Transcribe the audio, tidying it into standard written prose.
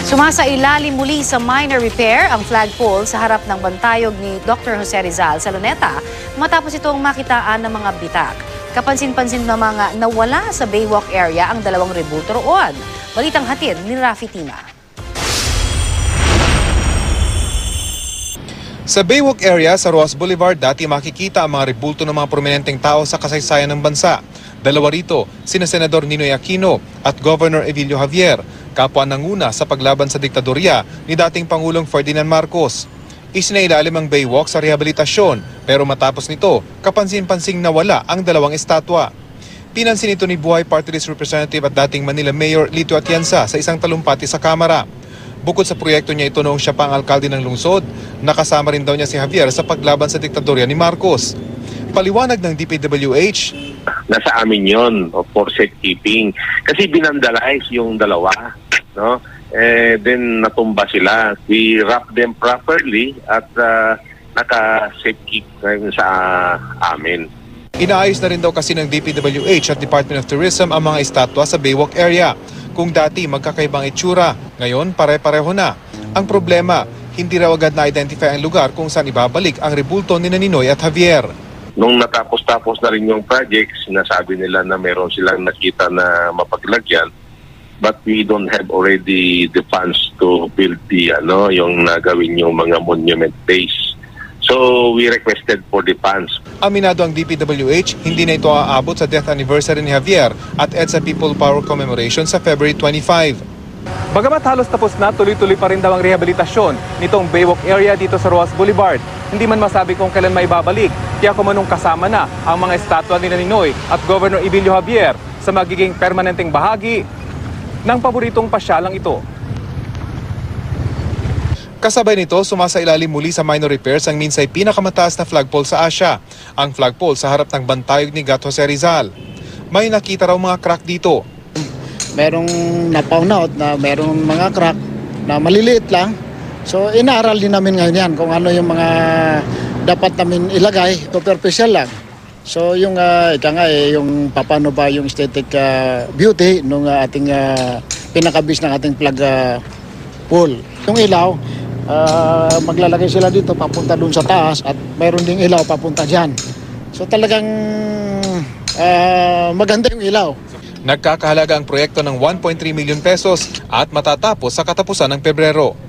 Sumasailalim muli sa minor repair ang flagpole sa harap ng bantayog ni Dr. Jose Rizal sa Luneta matapos itong makitaan ng mga bitak. Kapansin-pansin na mga nawala sa Baywalk area ang dalawang rebulto roon. Balitang hatid ni Rafi Tima. Sa Baywalk area sa Roas Boulevard, dati makikita ang mga rebulto ng mga prominenteng tao sa kasaysayan ng bansa. Dalawa rito, sina Senador Ninoy Aquino at Governor Evilio Javier, kapwa nanguna sa paglaban sa diktadorya ni dating Pangulong Ferdinand Marcos. Isinailalim ang Baywalk sa rehabilitasyon, pero matapos nito, kapansin-pansing nawala ang dalawang estatwa. Pinansin ito ni Buhay Party List Representative at dating Manila Mayor Lito Atienza sa isang talumpati sa Kamara. Bukod sa proyekto niya ito noong siya pa ang alkalde ng lungsod, nakasama rin daw niya si Javier sa paglaban sa diktadorya ni Marcos. Paliwanag ng DPWH, nasa amin yon for safekeeping. Kasi binandalize yung dalawa, no? Then natumba sila. We wrap them properly at naka-safekeep sa amin. Inaayos na rin daw kasi ng DPWH at Department of Tourism ang mga estatwa sa Baywalk area. Kung dati magkakaibang itsura, ngayon pare-pareho na. Ang problema, hindi raw agad na-identify ang lugar kung saan ibabalik ang rebulto ni Ninoy at Javier. Nung natapos-tapos na rin yung project, sinasabi nila na meron silang nakita na mapaglagyan, but we don't have already the funds to build the yung nagawin yung mga monument base. So we requested for the funds. Aminado ang DPWH, hindi na ito aabot sa death anniversary ni Javier at EDSA People Power Commemoration sa February 25. Bagamat halos tapos na, tuloy-tuloy pa rin daw ang rehabilitasyon nitong Baywalk area dito sa Roas Boulevard. Hindi man masabi kung kailan maibabalik, kaya kumanong kasama na ang mga estatwa ni Ninoy at Governor Evilio Javier sa magiging permanenteng bahagi ng paboritong pasyalang ito. Kasabay nito, sumasailalim muli sa minor repairs ang minsay pinakamataas na flagpole sa Asia, ang flagpole sa harap ng bantayog ni Gat Jose Rizal. May nakita raw mga crack dito. Merong na-found out na merong mga crack na maliliit lang. So inaaral din namin ngayon yan kung ano yung mga dapat namin ilagay, superficial lang. So yung yung paano ba yung aesthetic beauty ng ating pinakabis ng ating flag pole. Yung ilaw, maglalagay sila dito papunta dun sa taas at mayroon ding ilaw papunta dyan. So talagang maganda yung ilaw. Nagkakahalaga ang proyekto ng 1.3 million pesos at matatapos sa katapusan ng Pebrero.